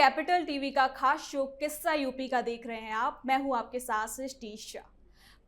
Capital TV का खास show किस्सा यूपी का देख रहे हैं आप। मैं हूं आपके साथ सृष्टि शाह।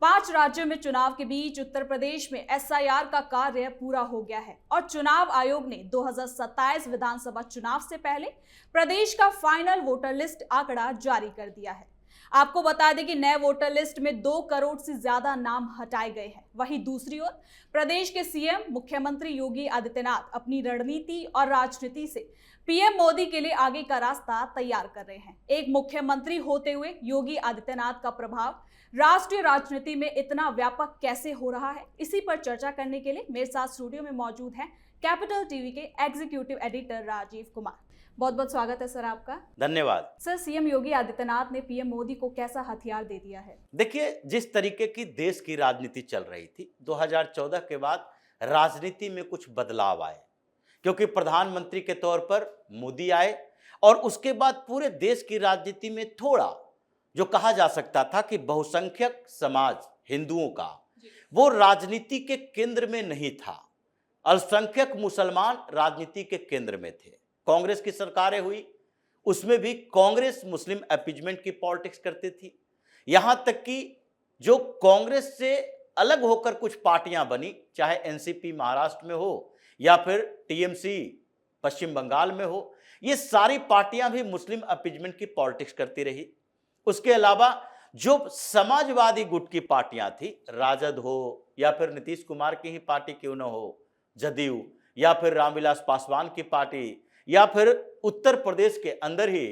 5 राज्यों में चुनाव के बीच उत्तर प्रदेश में एसआईआर का कार्य पूरा हो गया है और चुनाव आयोग ने 2027 विधानसभा चुनाव से पहले प्रदेश का फाइनल वोटर लिस्ट आंकड़ा जारी कर दिया है। आपको बता दें कि नए वोटर लिस्ट में 2 करोड़ से ज्यादा नाम हटाए गए हैं। वहीं दूसरी ओर प्रदेश के सीएम मुख्यमंत्री योगी आदित्यनाथ अपनी रणनीति और राजनीति से पीएम मोदी के लिए आगे का रास्ता तैयार कर रहे हैं। एक मुख्यमंत्री होते हुए योगी आदित्यनाथ का प्रभाव राष्ट्रीय राजनीति में इतना व्यापक कैसे हो रहा है, इसी पर चर्चा करने के लिए मेरे साथ स्टूडियो में मौजूद हैं कैपिटल टीवी के एग्जीक्यूटिव एडिटर राजीव कुमार। बहुत बहुत स्वागत है सर आपका। धन्यवाद। सर, सीएम योगी आदित्यनाथ ने पीएम मोदी को कैसा हथियार दे दिया है? देखिए, जिस तरीके की देश की राजनीति चल रही थी 2014 के बाद राजनीति में कुछ बदलाव आए, क्योंकि प्रधानमंत्री के तौर पर मोदी आए और उसके बाद पूरे देश की राजनीति में थोड़ा जो कहा जा सकता था कि बहुसंख्यक समाज हिंदुओं का वो राजनीति के केंद्र में नहीं था। अल्पसंख्यक मुसलमान राजनीति के केंद्र में थे। कांग्रेस की सरकारें हुई, उसमें भी कांग्रेस मुस्लिम अपीजमेंट की पॉलिटिक्स करती थी। यहां तक कि जो कांग्रेस से अलग होकर कुछ पार्टियां बनी, चाहे एनसीपी महाराष्ट्र में हो या फिर टीएमसी पश्चिम बंगाल में हो, ये सारी पार्टियां भी मुस्लिम अपीजमेंट की पॉलिटिक्स करती रही। उसके अलावा जो समाजवादी गुट की पार्टियां थी, राजद हो या फिर नीतीश कुमार की ही पार्टी क्यों न हो, जदयू या फिर रामविलास पासवान की पार्टी या फिर उत्तर प्रदेश के अंदर ही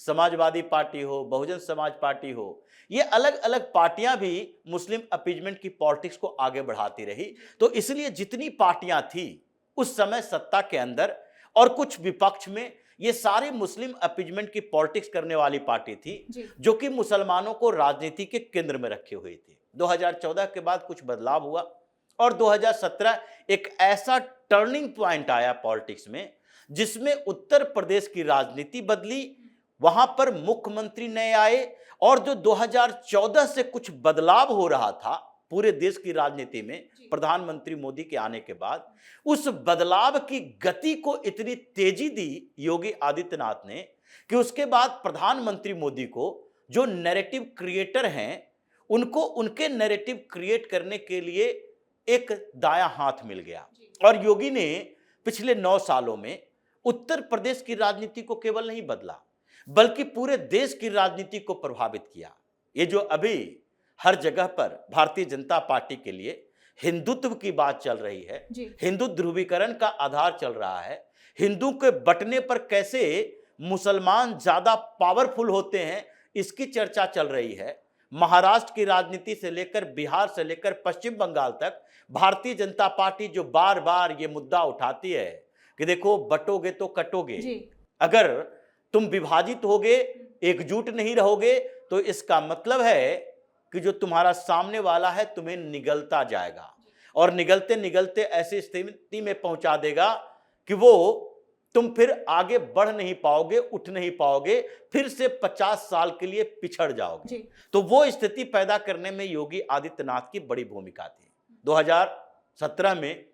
समाजवादी पार्टी हो, बहुजन समाज पार्टी हो, ये अलग अलग पार्टियां भी मुस्लिम अपीजमेंट की पॉलिटिक्स को आगे बढ़ाती रही। तो इसलिए जितनी पार्टियां थी उस समय सत्ता के अंदर और कुछ विपक्ष में, ये सारी मुस्लिम अपीजमेंट की पॉलिटिक्स करने वाली पार्टी थी जो कि मुसलमानों को राजनीति के केंद्र में रखे हुए थी। 2014 के बाद कुछ बदलाव हुआ और 2017 एक ऐसा टर्निंग पॉइंट आया पॉलिटिक्स में जिसमें उत्तर प्रदेश की राजनीति बदली। वहां पर मुख्यमंत्री नए आए और जो 2014 से कुछ बदलाव हो रहा था पूरे देश की राजनीति में प्रधानमंत्री मोदी के आने के बाद, उस बदलाव की गति को इतनी तेजी दी योगी आदित्यनाथ ने कि उसके बाद प्रधानमंत्री मोदी को जो नैरेटिव क्रिएटर हैं उनको उनके नैरेटिव क्रिएट करने के लिए एक दायां हाथ मिल गया। और योगी ने पिछले 9 सालों में उत्तर प्रदेश की राजनीति को केवल नहीं बदला बल्कि पूरे देश की राजनीति को प्रभावित किया। ये जो अभी हर जगह पर भारतीय जनता पार्टी के लिए हिंदुत्व की बात चल रही है, हिंदू ध्रुवीकरण का आधार चल रहा है, हिंदू के बंटने पर कैसे मुसलमान ज्यादा पावरफुल होते हैं, इसकी चर्चा चल रही है। महाराष्ट्र की राजनीति से लेकर बिहार से लेकर पश्चिम बंगाल तक भारतीय जनता पार्टी जो बार बार ये मुद्दा उठाती है कि देखो बटोगे तो कटोगे, अगर तुम विभाजित होगे, एकजुट नहीं रहोगे, तो इसका मतलब है कि जो तुम्हारा सामने वाला है तुम्हें निगलता जाएगा और निगलते निगलते ऐसी स्थिति में पहुंचा देगा कि वो तुम फिर आगे बढ़ नहीं पाओगे, उठ नहीं पाओगे, फिर से 50 साल के लिए पिछड़ जाओगे। तो वो स्थिति पैदा करने में योगी आदित्यनाथ की बड़ी भूमिका थी। 2017 में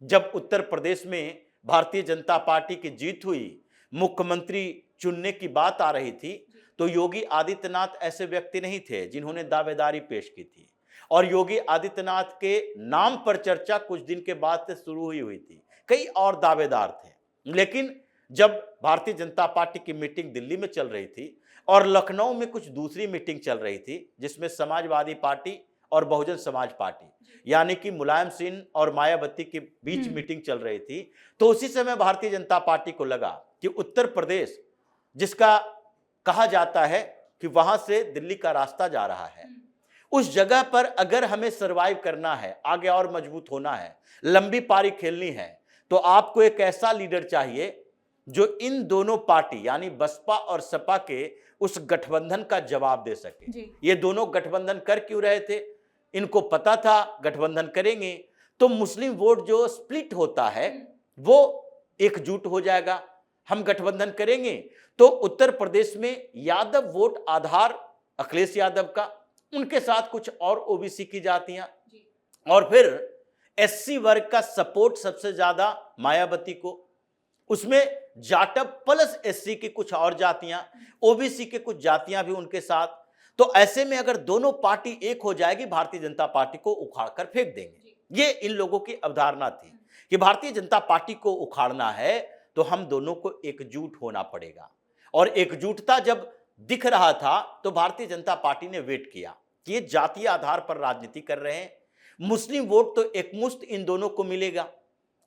जब उत्तर प्रदेश में भारतीय जनता पार्टी की जीत हुई, मुख्यमंत्री चुनने की बात आ रही थी, तो योगी आदित्यनाथ ऐसे व्यक्ति नहीं थे जिन्होंने दावेदारी पेश की थी। और योगी आदित्यनाथ के नाम पर चर्चा कुछ दिन के बाद से शुरू हुई थी। कई और दावेदार थे, लेकिन जब भारतीय जनता पार्टी की मीटिंग दिल्ली में चल रही थी और लखनऊ में कुछ दूसरी मीटिंग चल रही थी जिसमें समाजवादी पार्टी और बहुजन समाज पार्टी यानी कि मुलायम सिंह और मायावती के बीच मीटिंग चल रही थी, तो उसी समय भारतीय जनता पार्टी को लगा कि उत्तर प्रदेश, जिसका कहा जाता है कि वहां से दिल्ली का रास्ता जा रहा है, उस जगह पर अगर हमें सरवाइव करना है, आगे और मजबूत होना है, लंबी पारी खेलनी है, तो आपको एक ऐसा लीडर चाहिए जो इन दोनों पार्टी यानी बसपा और सपा के उस गठबंधन का जवाब दे सके। ये दोनों गठबंधन कर क्यों रहे थे? इनको पता था गठबंधन करेंगे तो मुस्लिम वोट जो स्प्लिट होता है वो एकजुट हो जाएगा। हम गठबंधन करेंगे तो उत्तर प्रदेश में यादव वोट आधार अखिलेश यादव का, उनके साथ कुछ और ओबीसी की जातियां, और फिर एससी वर्ग का सपोर्ट सबसे ज्यादा मायावती को, उसमें जाटव प्लस एससी की कुछ और जातियां, ओबीसी के कुछ जातियां भी उनके साथ। तो ऐसे में अगर दोनों पार्टी एक हो जाएगी, भारतीय जनता पार्टी को उखाड़ कर फेंक देंगे। ये इन लोगों की अवधारणा थी कि भारतीय जनता पार्टी को उखाड़ना है तो हम दोनों को एकजुट होना पड़ेगा। और एकजुटता जब दिख रहा था तो भारतीय जनता पार्टी ने वेट किया कि ये जातीय आधार पर राजनीति कर रहे हैं, मुस्लिम वोट तो एकमुश्त इन दोनों को मिलेगा,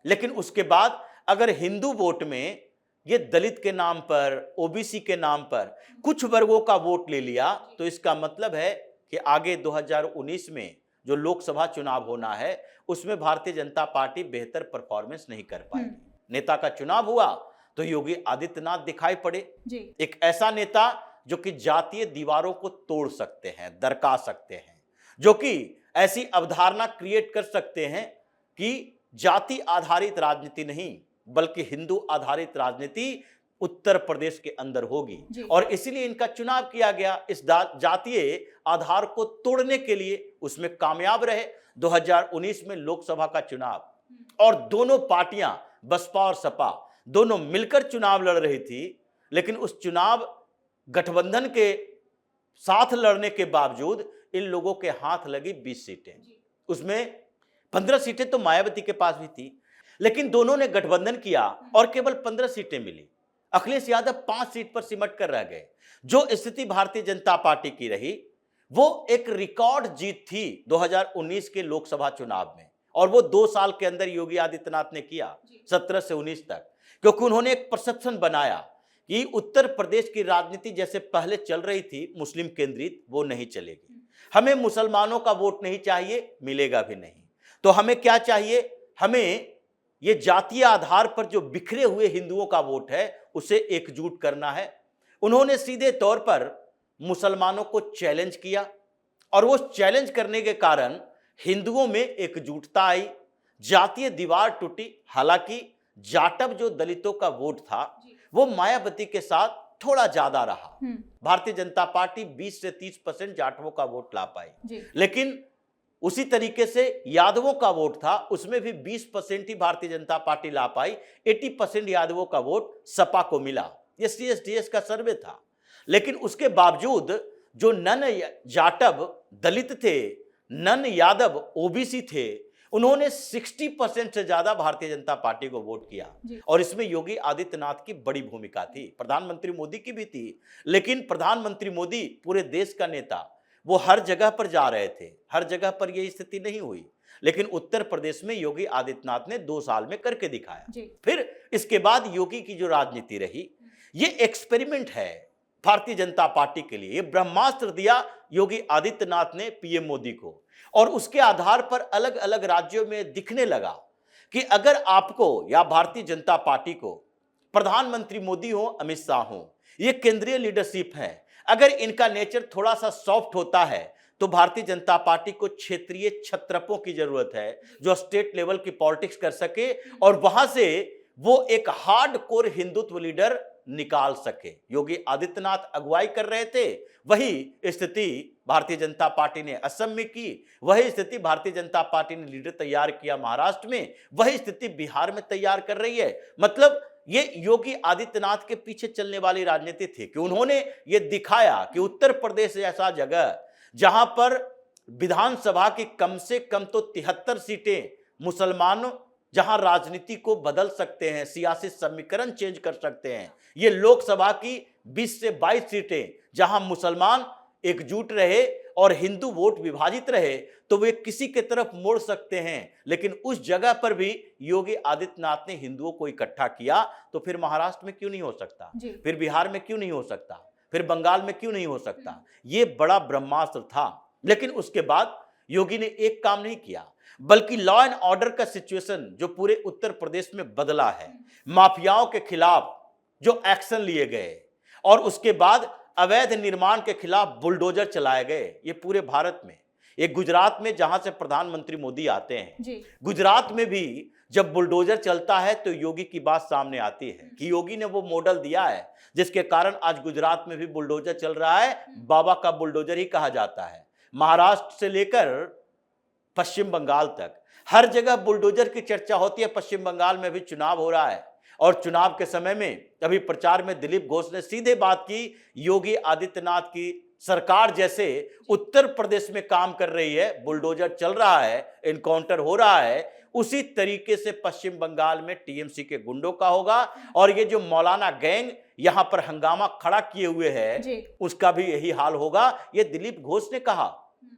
लेकिन उसके बाद अगर हिंदू वोट में ये दलित के नाम पर, ओबीसी के नाम पर कुछ वर्गों का वोट ले लिया तो इसका मतलब है कि आगे 2019 में जो लोकसभा चुनाव होना है उसमें भारतीय जनता पार्टी बेहतर परफॉर्मेंस नहीं कर पाएगी। नेता का चुनाव हुआ तो योगी आदित्यनाथ दिखाई पड़े, एक ऐसा नेता जो कि जातीय दीवारों को तोड़ सकते हैं, दरका सकते हैं, जो कि ऐसी अवधारणा क्रिएट कर सकते हैं कि जाति आधारित राजनीति नहीं बल्कि हिंदू आधारित राजनीति उत्तर प्रदेश के अंदर होगी। और इसीलिए इनका चुनाव किया गया, इस जातीय आधार को तोड़ने के लिए। उसमें कामयाब रहे। 2019 में लोकसभा का चुनाव और दोनों पार्टियां बसपा और सपा दोनों मिलकर चुनाव लड़ रही थी, लेकिन उस चुनाव गठबंधन के साथ लड़ने के बावजूद इन लोगों के हाथ लगी 20 सीटें। उसमें 15 सीटें तो मायावती के पास भी थी, लेकिन दोनों ने गठबंधन किया और केवल 15 सीटें मिली। अखिलेश यादव 5 सीट पर सिमट कर रह गए। जो स्थिति भारतीय जनता पार्टी की रही वो एक रिकॉर्ड जीत थी 2019 के लोकसभा चुनाव में, और वो 2 साल के अंदर योगी आदित्यनाथ ने किया 17 से 19 तक, क्योंकि उन्होंने एक परसेप्शन बनाया कि उत्तर प्रदेश की राजनीति जैसे पहले चल रही थी मुस्लिम केंद्रित, वो नहीं चलेगी। हमें मुसलमानों का वोट नहीं चाहिए, मिलेगा भी नहीं। तो हमें क्या चाहिए? हमें ये जातीय आधार पर जो बिखरे हुए हिंदुओं का वोट है उसे एकजुट करना है। उन्होंने सीधे तौर पर मुसलमानों को चैलेंज किया और वो चैलेंज करने के कारण हिंदुओं में एकजुटता आई, जातीय दीवार टूटी। हालांकि जाटव जो दलितों का वोट था वो मायावती के साथ थोड़ा ज्यादा रहा। भारतीय जनता पार्टी 20 से 30% जाटवों का वोट ला पाई, लेकिन उसी तरीके से यादवों का वोट था, उसमें भी 20% ही भारतीय जनता पार्टी ला पाई। 80% यादवों का वोट सपा को मिला। ये CSDS का सर्वे था। लेकिन उसके बावजूद जो नन जाटव दलित थे, नन यादव ओबीसी थे, उन्होंने 60% से ज्यादा भारतीय जनता पार्टी को वोट किया। और इसमें योगी आदित्यनाथ की बड़ी भूमिका थी, प्रधानमंत्री मोदी की भी थी। लेकिन प्रधानमंत्री मोदी पूरे देश का नेता, वो हर जगह पर जा रहे थे, हर जगह पर यह स्थिति नहीं हुई। लेकिन उत्तर प्रदेश में योगी आदित्यनाथ ने 2 साल में करके दिखाया। फिर इसके बाद योगी की जो राजनीति रही, ये एक्सपेरिमेंट है भारतीय जनता पार्टी के लिए। ये ब्रह्मास्त्र दिया योगी आदित्यनाथ ने पीएम मोदी को, और उसके आधार पर अलग अलग राज्यों में दिखने लगा कि अगर आपको या भारतीय जनता पार्टी को प्रधानमंत्री मोदी हो, अमित शाह हो, ये केंद्रीय लीडरशिप है, अगर इनका नेचर थोड़ा सा सॉफ्ट होता है तो भारतीय जनता पार्टी को क्षेत्रीय छत्रपों की जरूरत है जो स्टेट लेवल की पॉलिटिक्स कर सके और वहां से वो एक हार्ड कोर हिंदुत्व लीडर निकाल सके। योगी आदित्यनाथ अगुवाई कर रहे थे, वही स्थिति भारतीय जनता पार्टी ने असम में की, वही स्थिति भारतीय जनता पार्टी ने लीडर तैयार किया महाराष्ट्र में, वही स्थिति बिहार में तैयार कर रही है। मतलब ये योगी आदित्यनाथ के पीछे चलने वाली राजनीति थी कि उन्होंने ये दिखाया कि उत्तर प्रदेश ऐसा जगह जहां पर विधानसभा की कम से कम तो 73 सीटें मुसलमानों, जहां राजनीति को बदल सकते हैं, सियासी समीकरण चेंज कर सकते हैं। ये लोकसभा की 20 से 22 सीटें जहां मुसलमान एकजुट रहे और हिंदू वोट विभाजित रहे तो वे किसी के तरफ मोड़ सकते हैं। लेकिन उस जगह पर भी योगी आदित्यनाथ ने हिंदुओं को इकट्ठा किया। तो फिर महाराष्ट्र में क्यों नहीं हो सकता, फिर बिहार में क्यों नहीं हो सकता, फिर बंगाल में क्यों नहीं हो सकता? ये बड़ा ब्रह्मास्त्र था। लेकिन उसके बाद योगी ने एक काम नहीं किया, बल्कि लॉ एंड ऑर्डर का सिचुएशन जो पूरे उत्तर प्रदेश में बदला है, माफियाओं के खिलाफ जो एक्शन लिए गए और उसके बाद अवैध निर्माण के खिलाफ बुलडोजर चलाए गए, ये पूरे भारत में। एक गुजरात में जहां से प्रधानमंत्री मोदी आते हैं, गुजरात में भी जब बुलडोजर चलता है तो योगी की बात सामने आती है कि योगी ने वो मॉडल दिया है जिसके कारण आज गुजरात में भी बुलडोजर चल रहा है। बाबा का बुलडोजर ही कहा जाता है। महाराष्ट्र से लेकर पश्चिम बंगाल तक हर जगह बुलडोजर की चर्चा होती है। पश्चिम बंगाल में भी चुनाव हो रहा है और चुनाव के समय में अभी प्रचार में दिलीप घोष ने सीधे बात की, योगी आदित्यनाथ की सरकार जैसे उत्तर प्रदेश में काम कर रही है, बुलडोजर चल रहा है, एनकाउंटर हो रहा है, उसी तरीके से पश्चिम बंगाल में टीएमसी के गुंडों का होगा। और ये जो मौलाना गैंग यहां पर हंगामा खड़ा किए हुए है, उसका भी यही हाल होगा। ये दिलीप घोष ने कहा,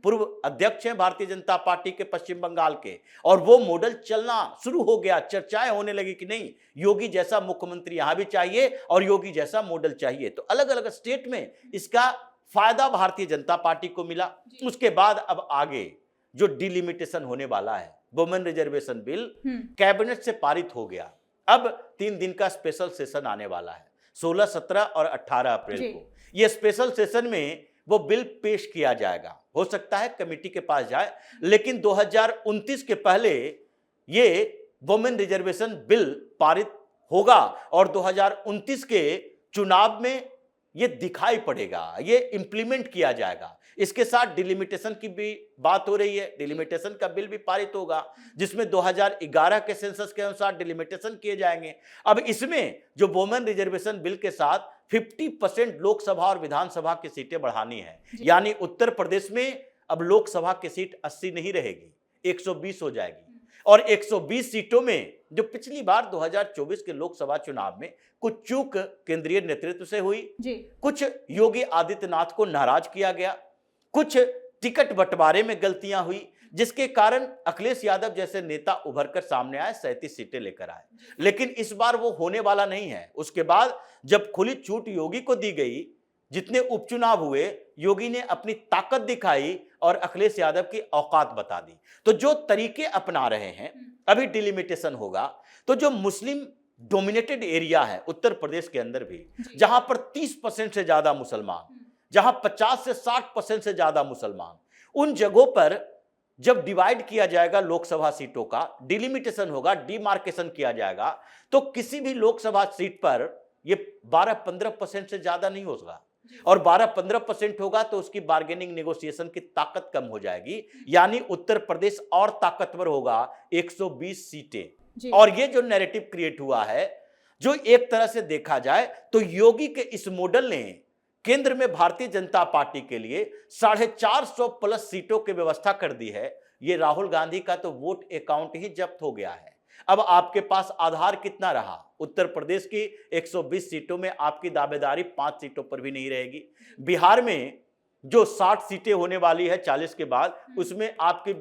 पूर्व अध्यक्ष हैं भारतीय जनता पार्टी के पश्चिम बंगाल के, और वो मॉडल चलना शुरू हो गया। चर्चाएं होने लगी कि नहीं, योगी जैसा मुख्यमंत्री यहां भी चाहिए और योगी जैसा मॉडल चाहिए। तो अलग अलग स्टेट में इसका फायदा भारतीय जनता पार्टी को मिला। उसके बाद अब आगे जो डिलिमिटेशन होने वाला है, वुमेन रिजर्वेशन बिल कैबिनेट से पारित हो गया। अब 3 दिन का स्पेशल सेशन आने वाला है, 16, 17 और 18 अप्रैल को। यह स्पेशल सेशन में वो बिल पेश किया जाएगा। हो सकता है कमेटी के पास जाए, लेकिन 2029 के पहले ये वुमेन रिजर्वेशन बिल पारित होगा और 2029 के चुनाव में ये दिखाई पड़ेगा, ये इंप्लीमेंट किया जाएगा। इसके साथ डिलिमिटेशन की भी बात हो रही है, डिलिमिटेशन का बिल भी पारित होगा, जिसमें 2011 के सेंसस के अनुसार डिलिमिटेशन किए जाएंगे। अब इसमें जो वुमेन रिजर्वेशन बिल के साथ 50% लोकसभा और विधानसभा की सीटें बढ़ानी है, यानी उत्तर प्रदेश में अब लोकसभा की सीट 80 नहीं रहेगी, 120 हो जाएगी। और 120 सीटों में जो पिछली बार 2024 के लोकसभा चुनाव में कुछ चूक केंद्रीय नेतृत्व से हुई, कुछ योगी आदित्यनाथ को नाराज किया गया, कुछ टिकट बंटवारे में गलतियां हुई, जिसके कारण अखिलेश यादव जैसे नेता उभर कर सामने आए, 37 सीटें लेकर आए। लेकिन इस बार वो होने वाला नहीं है। उसके बाद जब खुली छूट योगी को दी गई, जितने उपचुनाव हुए, योगी ने अपनी ताकत दिखाई और अखिलेश यादव की औकात बता दी। तो जो तरीके अपना रहे हैं, अभी डिलिमिटेशन होगा, तो जो मुस्लिम डोमिनेटेड एरिया है उत्तर प्रदेश के अंदर भी, जहां पर 30% से ज्यादा मुसलमान, जहां 50 से 60% से ज्यादा मुसलमान, उन जगहों पर जब डिवाइड किया जाएगा लोकसभा सीटों का, डिलिमिटेशन होगा, डिमार्केशन किया जाएगा, तो किसी भी लोकसभा सीट पर ये 12-15% से ज्यादा नहीं होगा। और 12-15% होगा तो उसकी बार्गेनिंग नेगोशिएशन की ताकत कम हो जाएगी, यानी उत्तर प्रदेश और ताकतवर होगा, 120 सीटें। और ये जो नैरेटिव क्रिएट हुआ है, जो एक तरह से देखा जाए तो योगी के इस मॉडल ने केंद्र में भारतीय जनता पार्टी के लिए 450 प्लस सीटों की व्यवस्था कर दी है। ये राहुल गांधी का तो वोट अकाउंट ही जब्त हो गया है। अब आपके पास आधार कितना रहा? उत्तर प्रदेश की 120 सीटों में आपकी दावेदारी 5 सीटों पर भी नहीं रहेगी। बिहार में जो 60 सीटें होने वाली है 40 के बाद, उसमें आपकी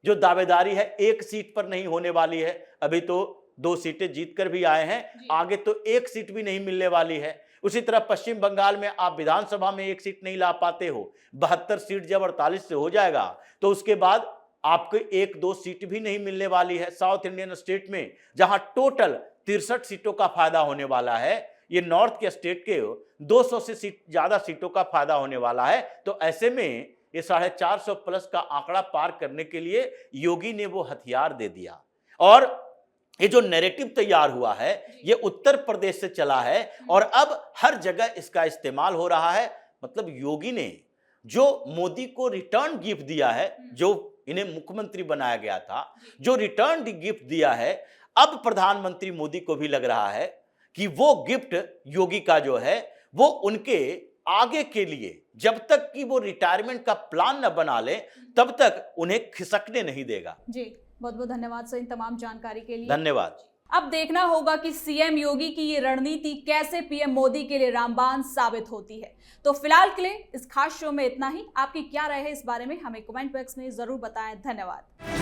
जो दावेदारी है 1 सीट पर नहीं होने वाली है। अभी तो 2 सीटें जीतकर भी आए हैं, आगे तो 1 सीट भी नहीं मिलने वाली है। उसी तरह पश्चिम बंगाल में आप विधानसभा में 1 सीट नहीं ला पाते हो, 72 सीट जब 48 से हो जाएगा तो उसके बाद आपको 1-2 सीट भी नहीं मिलने वाली है। साउथ इंडियन स्टेट में जहां टोटल 63 सीटों का फायदा होने वाला है, ये नॉर्थ के स्टेट के 200 से ज्यादा सीटों का फायदा होने वाला है। तो ऐसे में ये 450 प्लस का आंकड़ा पार करने के लिए योगी ने वो हथियार दे दिया। और ये जो नैरेटिव तैयार हुआ है, ये उत्तर प्रदेश से चला है और अब हर जगह इसका इस्तेमाल हो रहा है। मतलब योगी ने जो मोदी को रिटर्न गिफ्ट दिया है, जो इन्हें मुख्यमंत्री बनाया गया था, जो रिटर्न गिफ्ट दिया है, अब प्रधानमंत्री मोदी को भी लग रहा है कि वो गिफ्ट योगी का जो है वो उनके आगे के लिए, जब तक कि वो रिटायरमेंट का प्लान न बना ले, तब तक उन्हें खिसकने नहीं देगा। जी, बहुत बहुत धन्यवाद सर इन तमाम जानकारी के लिए। धन्यवाद। अब देखना होगा कि सीएम योगी की ये रणनीति कैसे पीएम मोदी के लिए रामबाण साबित होती है। तो फिलहाल के लिए इस खास शो में इतना ही। आपकी क्या राय है इस बारे में हमें कमेंट बॉक्स में जरूर बताएं। धन्यवाद।